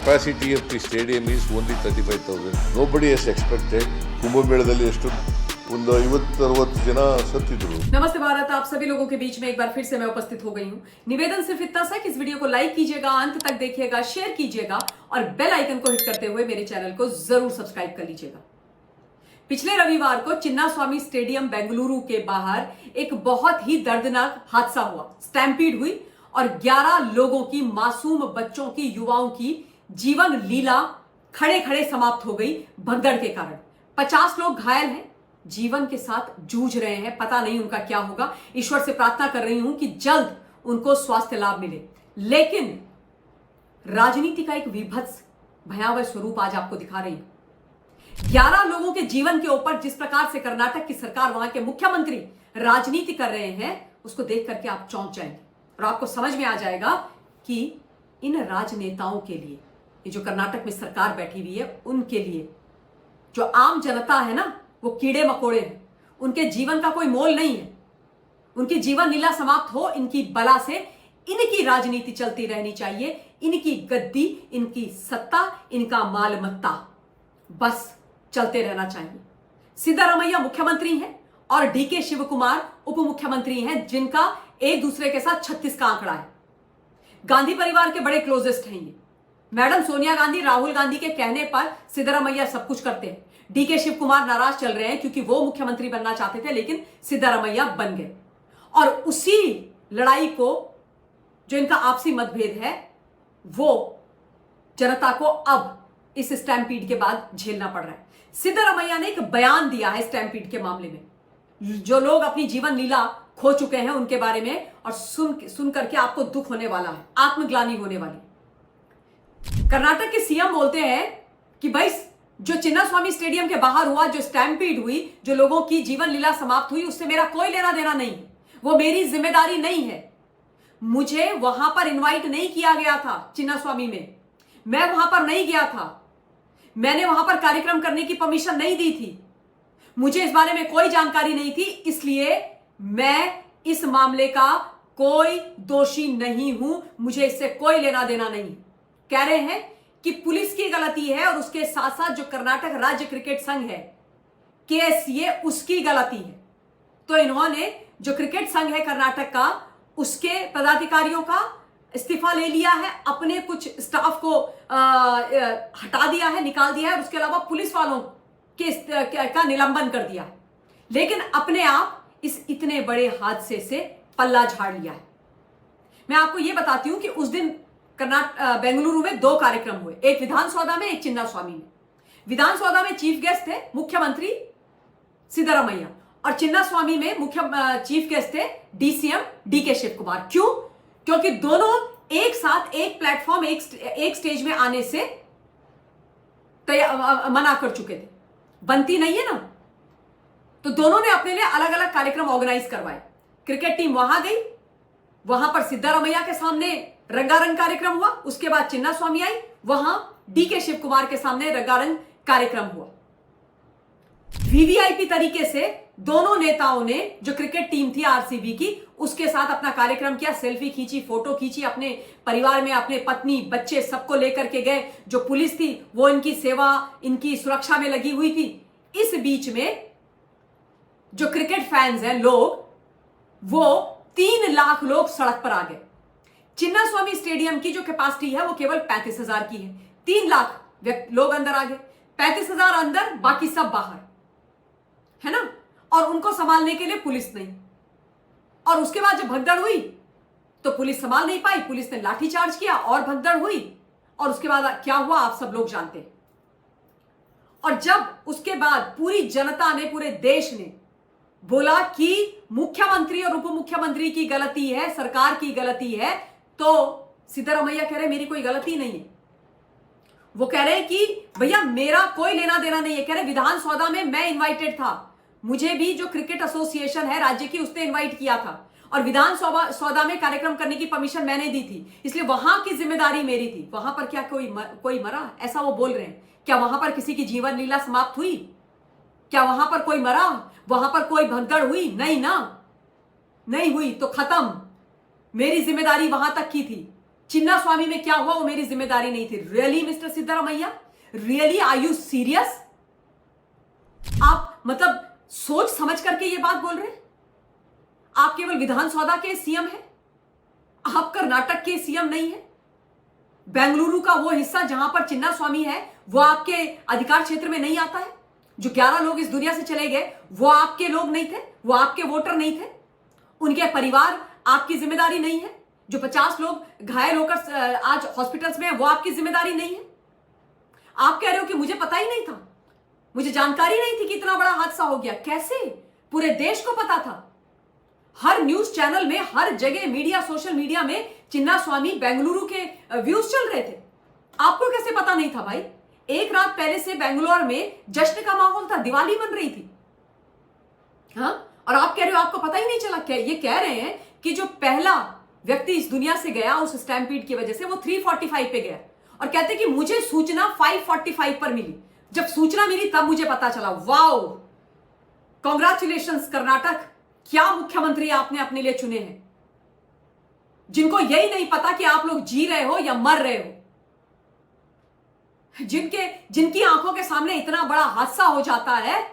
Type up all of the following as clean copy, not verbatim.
capacity of the stadium is only 35,000. Nobody has expected. ಕುಂಭಮೇಳದಲ್ಲಿ ಎಷ್ಟು ಒಂದು 50-60 ಜನ ಸತ್ತಿದ್ರು. नमस्ते भारत, आप सभी लोगों के बीच में एक बार फिर से मैं उपस्थित हो गई हूँ। निवेदन सिर्फ इतना सा कि इस वीडियो को लाइक कीजिएगा, अंत तक देखिएगा, शेयर कीजिएगा और बेल आइकन को हिट करते हुए मेरे चैनल को जरूर सब्सक्राइब कर लीजिएगा। पिछले रविवार को चिन्नास्वामी स्टेडियम बेंगलुरु के बाहर एक बहुत ही दर्दनाक हादसा हुआ। स्टैम्पीड हुई और 11 लोगों की, मासूम बच्चों की, युवाओं की जीवन लीला खड़े खड़े समाप्त हो गई भगदड़ के कारण। 50 लोग घायल हैं, जीवन के साथ जूझ रहे हैं, पता नहीं उनका क्या होगा। ईश्वर से प्रार्थना कर रही हूं कि जल्द उनको स्वास्थ्य लाभ मिले। लेकिन राजनीति का एक विभत्स भयावह स्वरूप आज आपको दिखा रही हूं। 11 लोगों के जीवन के ऊपर जिस प्रकार से कर्नाटक की सरकार, वहां के मुख्यमंत्री राजनीति कर रहे हैं, उसको देख करके आप चौंक जाएंगे और आपको समझ में आ जाएगा कि इन राजनेताओं के लिए, ये जो कर्नाटक में सरकार बैठी हुई है, उनके लिए जो आम जनता है ना, वो कीड़े मकोड़े हैं। उनके जीवन का कोई मोल नहीं है। उनकी जीवन लीला समाप्त हो, इनकी बला से इनकी राजनीति चलती रहनी चाहिए। इनकी गद्दी, इनकी सत्ता, इनका माल मत्ता बस चलते रहना चाहिए। सिद्धारमैया मुख्यमंत्री हैं और डीके शिव कुमार उप मुख्यमंत्री हैं, जिनका एक दूसरे के साथ 36 का आंकड़ा है। गांधी परिवार के बड़े क्लोजेस्ट हैं ये। मैडम सोनिया गांधी, राहुल गांधी के कहने पर सिद्धारमैया सब कुछ करते हैं। डीके शिव कुमार नाराज चल रहे हैं क्योंकि वो मुख्यमंत्री बनना चाहते थे, लेकिन सिद्धारमैया बन गए। और उसी लड़ाई को, जो इनका आपसी मतभेद है, वो जनता को अब इस स्टैम्पीड के बाद झेलना पड़ रहा है। सिद्धारमैया ने एक बयान दिया है स्टैम्पीड के मामले में। जो लोग अपनी जीवन लीला खो चुके हैं उनके बारे में, और सुन करके आपको दुख होने वाला है, आत्मग्लानि होने वाली। कर्नाटक के सीएम बोलते हैं कि भाई, जो चिन्नास्वामी स्टेडियम के बाहर हुआ, जो स्टैम्पीड हुई, जो लोगों की जीवन लीला समाप्त हुई, उससे मेरा कोई लेना देना नहीं है। वो मेरी जिम्मेदारी नहीं है। मुझे वहां पर इनवाइट नहीं किया गया था। चिन्नास्वामी में मैं वहां पर नहीं गया था। मैंने वहां पर कार्यक्रम करने की परमिशन नहीं दी थी। मुझे इस बारे में कोई जानकारी नहीं थी, इसलिए मैं इस मामले का कोई दोषी नहीं हूं। मुझे इससे कोई लेना देना नहीं। कह रहे हैं कि पुलिस की गलती है और उसके साथ साथ जो कर्नाटक राज्य क्रिकेट संघ है, केएससीए, उसकी गलती है। तो इन्होंने जो क्रिकेट संघ है कर्नाटक का, उसके पदाधिकारियों का इस्तीफा ले लिया है, अपने कुछ स्टाफ को हटा दिया है, निकाल दिया है, और उसके अलावा पुलिस वालों का निलंबन कर दिया है। लेकिन अपने आप इस इतने बड़े हादसे से पल्ला झाड़ लिया है। मैं आपको यह बताती हूं कि उस दिन बेंगलुरु में 2 कार्यक्रम हुए, एक विधानसौदा में, एक चिन्नास्वामी में। विधानसौदा में चीफ गेस्ट थे मुख्यमंत्री सिद्धारमैया, और चिन्नास्वामी में मुख्य चीफ गेस्ट थे डीसीएम डीके शिव कुमार। क्यों? क्योंकि दोनों एक साथ एक प्लेटफॉर्म, एक स्टेज में आने से मना कर चुके थे। बनती नहीं है ना, तो दोनों ने अपने लिए अलग अलग कार्यक्रम ऑर्गेनाइज करवाए। क्रिकेट टीम वहां गई, वहां पर सिद्धारमैया के सामने रंगारंग कार्यक्रम हुआ। उसके बाद चिन्नास्वामी आई, वहां डीके शिव कुमार के सामने रंगारंग कार्यक्रम हुआ। वीवीआईपी तरीके से दोनों नेताओं ने, जो क्रिकेट टीम थी आरसीबी की, उसके साथ अपना कार्यक्रम किया, सेल्फी खींची, फोटो खींची, अपने परिवार में अपने पत्नी, बच्चे, सबको लेकर के गए। जो पुलिस थी वो इनकी सेवा, इनकी सुरक्षा में लगी हुई थी। इस बीच में जो क्रिकेट फैंस हैं लोग, वो 3 लाख लोग सड़क पर आ गए। चिन्नास्वामी स्टेडियम की जो कैपेसिटी है वो केवल 35,000 की है। 3 लाख लोग अंदर आ गए, 35,000 अंदर, बाकी सब बाहर, है ना। और उनको संभालने के लिए पुलिस नहीं। और उसके बाद जब भगदड़ हुई तो पुलिस संभाल नहीं पाई, पुलिस ने लाठीचार्ज किया और भगदड़ हुई। और उसके बाद क्या हुआ आप सब लोग जानते हैं। और जब उसके बाद पूरी जनता ने, पूरे देश ने बोला कि मुख्यमंत्री और उप मुख्यमंत्री की गलती है, सरकार की गलती है, तो सिद्धारमैया कह रहे मेरी कोई गलती नहीं है। वो कह रहे हैं कि भैया मेरा कोई लेना देना नहीं है। कह रहे विधानसौदा में मैं इनवाइटेड था, मुझे भी जो क्रिकेट एसोसिएशन है राज्य की, उसने इनवाइट किया था, और विधानसौदा में कार्यक्रम करने की परमिशन मैंने दी थी, इसलिए वहां की जिम्मेदारी मेरी थी। वहां पर क्या कोई मरा? ऐसा वो बोल रहे हैं। क्या वहां पर किसी की जीवन लीला समाप्त हुई? क्या वहां पर कोई मरा? वहां पर कोई भगदड़ हुई? नहीं ना, नहीं हुई तो खत्म। मेरी जिम्मेदारी वहां तक की थी। चिन्ना स्वामी में क्या हुआ वो मेरी जिम्मेदारी नहीं थी। Really mister Siddaramaiah, really are you serious? आप मतलब सोच समझ करके ये बात बोल रहे हैं? आप केवल विधानसभा के सीएम हैं, आप कर्नाटक के सीएम नहीं है। बेंगलुरु का वो हिस्सा जहां पर चिन्ना स्वामी है वो आपके अधिकार क्षेत्र में नहीं आता है। जो 11 लोग इस दुनिया से चले गए वो आपके लोग नहीं थे, वो आपके वोटर नहीं थे, उनके परिवार आपकी जिम्मेदारी नहीं है। जो 50 लोग घायल होकर आज हॉस्पिटल्स में है वो आपकी जिम्मेदारी नहीं है। आप कह रहे हो कि मुझे पता ही नहीं था, मुझे जानकारी नहीं थी कि इतना बड़ा हादसा हो गया। कैसे? पूरे देश को पता था। हर न्यूज चैनल में, हर जगह मीडिया, सोशल मीडिया में चिन्ना स्वामी बेंगलुरु के व्यूज चल रहे थे। आपको कैसे पता नहीं था भाई? एक रात पहले से बेंगलोर में जश्न का माहौल था, दिवाली बन रही थी। हाँ, और आप कह रहे हो आपको पता ही नहीं चला? क्या ये कह रहे हैं कि जो पहला व्यक्ति इस दुनिया से गया उस स्टैम्पीड की वजह से वो 345 पे गया, और कहते कि मुझे सूचना 545 पर मिली। जब सूचना मिली तब मुझे पता चला। वाओ, कांग्रेचुलेशंस कर्नाटक, क्या मुख्यमंत्री आपने अपने लिए चुने हैं, जिनको यही नहीं पता कि आप लोग जी रहे हो या मर रहे हो, जिनकी आंखों के सामने इतना बड़ा हादसा हो जाता है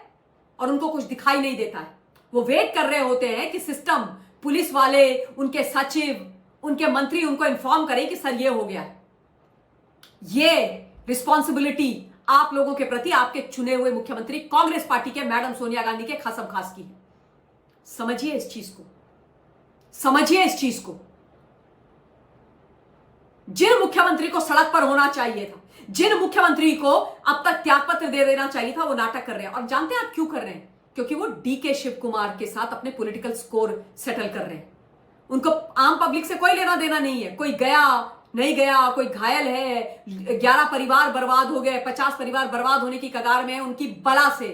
और उनको कुछ दिखाई नहीं देता है। वो वेट कर रहे होते हैं कि सिस्टम, पुलिस वाले, उनके सचिव, उनके मंत्री उनको इन्फॉर्म करें कि सर ये हो गया है। ये रिस्पॉन्सिबिलिटी आप लोगों के प्रति आपके चुने हुए मुख्यमंत्री कांग्रेस पार्टी के मैडम सोनिया गांधी के खसम खास की है। समझिए इस चीज को, समझिए इस चीज को। जिन मुख्यमंत्री को सड़क पर होना चाहिए था, जिन मुख्यमंत्री को अब तक त्यागपत्र दे देना चाहिए था, वो नाटक कर रहे हैं। और जानते हैं आप क्यों कर रहे हैं? क्योंकि वो डीके शिव कुमार के साथ अपने पॉलिटिकल स्कोर सेटल कर रहे हैं। उनको आम पब्लिक से कोई लेना देना नहीं है। कोई गया नहीं गया, कोई घायल है, 11 परिवार बर्बाद हो गए, 50 परिवार बर्बाद होने की कगार में है उनकी बला से।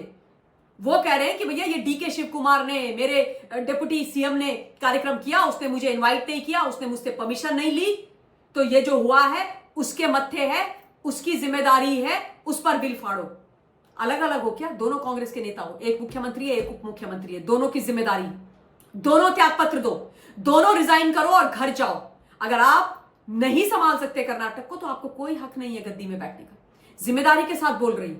वो कह रहे हैं कि भैया ये डीके शिव कुमार ने, मेरे डिप्टी सीएम ने कार्यक्रम किया, उसने मुझे इनवाइट नहीं किया, उसने मुझसे परमिशन नहीं ली, तो ये जो हुआ है उसके मत्थे है, उसकी जिम्मेदारी है, उस पर बिल फाड़ो। अलग अलग हो क्या? दोनों कांग्रेस के नेता हो, एक मुख्यमंत्री है, एक उप मुख्यमंत्री है, दोनों की जिम्मेदारी। दोनों त्यागपत्र दो, दोनों रिजाइन करो और घर जाओ। अगर आप नहीं संभाल सकते कर्नाटक को तो आपको कोई हक नहीं है गद्दी में बैठने का। जिम्मेदारी के साथ बोल रही हूं,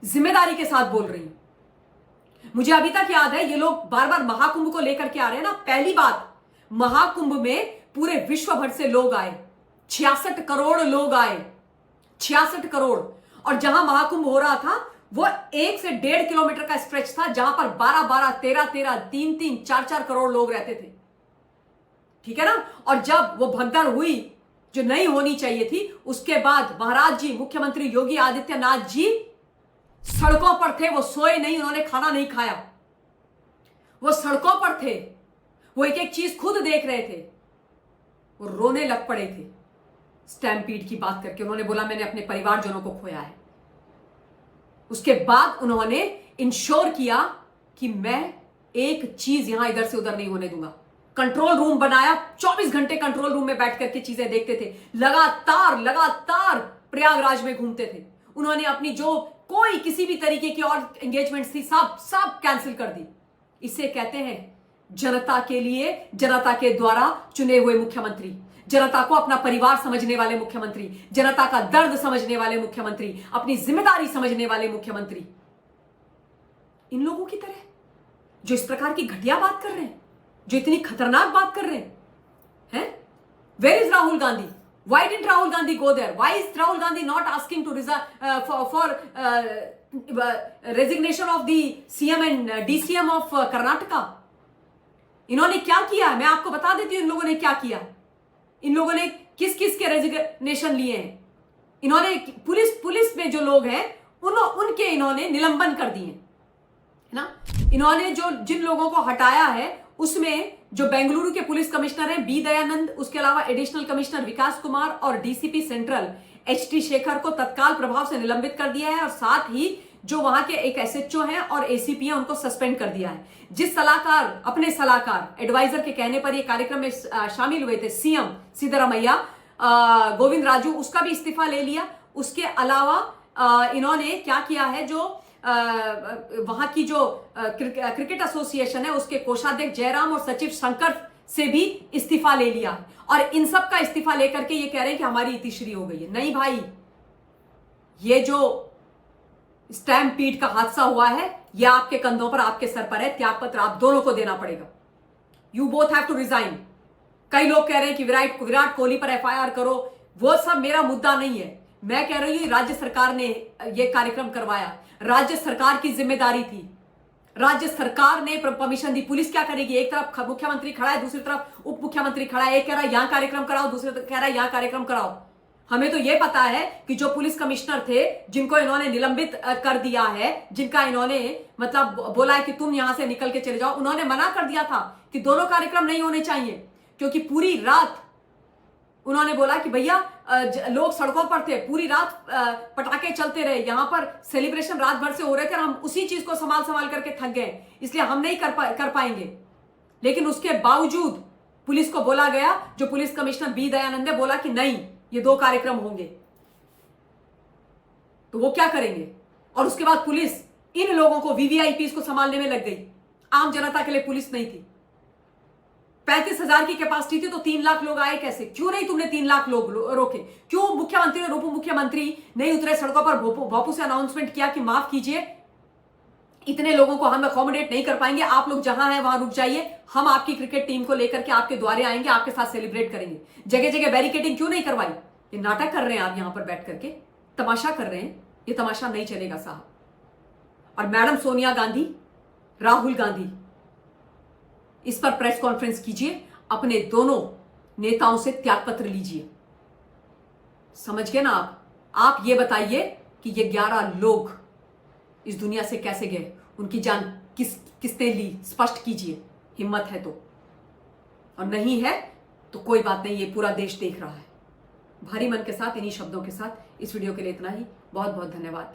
जिम्मेदारी के साथ बोल रही हूं। मुझे अभी तक याद है ये लोग बार बार महाकुंभ को लेकर के आ रहे हैं ना। पहली बात, महाकुंभ में पूरे विश्व भर से लोग आए, 66 करोड़ लोग आए, 66 करोड़। और जहां महाकुंभ हो रहा था वो 1 से 1.5 किलोमीटर का स्ट्रेच था, जहां पर 12-12, 13-13, 3-3, 4-4 करोड़ लोग रहते थे। ठीक है ना? और जब वो भगदड़ हुई जो नहीं होनी चाहिए थी, उसके बाद महाराज जी, मुख्यमंत्री योगी आदित्यनाथ जी सड़कों पर थे। वो सोए नहीं, उन्होंने खाना नहीं खाया, वो सड़कों पर थे, वो एक एक चीज खुद देख रहे थे, वो रोने लग पड़े थे स्टैम्पीड की बात करके। उन्होंने बोला मैंने अपने परिवारजनों को खोया है। उसके बाद उन्होंने इंश्योर किया कि मैं एक चीज यहां इधर से उधर नहीं होने दूंगा। कंट्रोल रूम बनाया, 24 घंटे कंट्रोल रूम में बैठ करके चीजें देखते थे। लगातार प्रयागराज में घूमते थे। उन्होंने अपनी जो कोई किसी भी तरीके की और एंगेजमेंट थी सब कैंसिल कर दी। इसे कहते हैं जनता के लिए, जनता के द्वारा चुने हुए मुख्यमंत्री, जनता को अपना परिवार समझने वाले मुख्यमंत्री, जनता का दर्द समझने वाले मुख्यमंत्री, अपनी जिम्मेदारी समझने वाले मुख्यमंत्री। इन लोगों की तरह जो इस प्रकार की घटिया बात कर रहे हैं, जो इतनी खतरनाक बात कर रहे हैं? Where is Rahul Gandhi? Why didn't Rahul Gandhi go there? Why is Rahul Gandhi not asking to for resignation of the CM and DCM of Karnataka? इन्होंने क्या किया? मैं आपको बता देती हूँ इन लोगों ने क्या किया। इन लोगों ने किस किस के रेजिग्नेशन लिए हैं। इन्होंने पुलिस में जो लोग हैं उनके इन्होंने निलंबन कर दिए है ना। इन्होंने जो जिन लोगों को हटाया है उसमें जो बेंगलुरु के पुलिस कमिश्नर हैं बी दयानंद, उसके अलावा एडिशनल कमिश्नर विकास कुमार और डीसीपी सेंट्रल एचटी शेखर को तत्काल प्रभाव से निलंबित कर दिया है। और साथ ही जो वहां के एक एसएचओ हैं और एसीपी हैं उनको सस्पेंड कर दिया है। जिस सलाहकार, अपने सलाहकार एडवाइजर के कहने पर यह कार्यक्रम में शामिल हुए थे सीएम सिद्धरामैया, गोविंद राजू, उसका भी इस्तीफा ले लिया। उसके अलावा इन्होंने क्या किया है, जो वहां की जो क्रिकेट एसोसिएशन है उसके कोषाध्यक्ष जयराम और सचिव शंकर से भी इस्तीफा ले लिया और इन सब का इस्तीफा लेकर के ये कह रहे हैं कि हमारी इतिश्री हो गई है। नहीं भाई, ये जो स्टैम्पीड का हादसा हुआ है ये आपके कंधों पर, आपके सर पर है। त्यागपत्र आप दोनों को देना पड़ेगा। You both have to resign. कई लोग कह रहे हैं कि विराट कोहली पर एफआईआर करो, वो सब मेरा मुद्दा नहीं है। मैं कह रही हूं राज्य सरकार ने यह कार्यक्रम करवाया, राज्य सरकार की जिम्मेदारी थी, राज्य सरकार ने परमिशन दी। पुलिस क्या करेगी? एक तरफ मुख्यमंत्री खड़ा है, दूसरी तरफ उप मुख्यमंत्री खड़ा है। एक कह रहा है यहां कार्यक्रम कराओ, दूसरे कह रहा है यहां कार्यक्रम कराओ। हमें तो यह पता है कि जो पुलिस कमिश्नर थे जिनको इन्होंने निलंबित कर दिया है, जिनका इन्होंने मतलब बोला है कि तुम यहां से निकल के चले जाओ, उन्होंने मना कर दिया था कि दोनों कार्यक्रम नहीं होने चाहिए, क्योंकि पूरी रात उन्होंने बोला कि भैया लोग सड़कों पर थे, पूरी रात पटाखे चलते रहे, यहां पर सेलिब्रेशन रात भर से हो रहे थे और हम उसी चीज को संभाल करके थक गए, इसलिए हम नहीं कर पाएंगे। लेकिन उसके बावजूद पुलिस को बोला गया, जो पुलिस कमिश्नर बी दयानंद ने बोला कि नहीं, ये 2 कार्यक्रम होंगे, तो वो क्या करेंगे? और उसके बाद पुलिस इन लोगों को, वीवीआईपी को संभालने में लग गई। आम जनता के लिए पुलिस नहीं थी। 35,000 की कैपेसिटी थी तो 3 लाख लोग आए कैसे? क्यों नहीं तुमने 3 लाख लोग रोके? क्यों मुख्यमंत्री और उप मुख्यमंत्री नहीं उतरे सड़कों पर? बापू से अनाउंसमेंट किया कि माफ कीजिए, इतने लोगों को हम अकोमोडेट नहीं कर पाएंगे, आप लोग जहां हैं वहां रुक जाइए, हम आपकी क्रिकेट टीम को लेकर के आपके द्वारे आएंगे, आपके साथ सेलिब्रेट करेंगे। जगह जगह बैरिकेडिंग क्यों नहीं करवाई? ये नाटक कर रहे हैं आप, यहां पर बैठ करके तमाशा कर रहे हैं। ये तमाशा नहीं चलेगा साहब। और मैडम सोनिया गांधी, राहुल गांधी, इस पर प्रेस कॉन्फ्रेंस कीजिए, अपने दोनों नेताओं से त्यागपत्र लीजिए। समझ गए ना आप ये बताइए कि ये 11 लोग इस दुनिया से कैसे गए, उनकी जान किसने ली? स्पष्ट कीजिए, हिम्मत है तो। और नहीं है तो कोई बात नहीं, ये पूरा देश देख रहा है। भारी मन के साथ, इन्हीं शब्दों के साथ इस वीडियो के लिए इतना ही। बहुत बहुत धन्यवाद।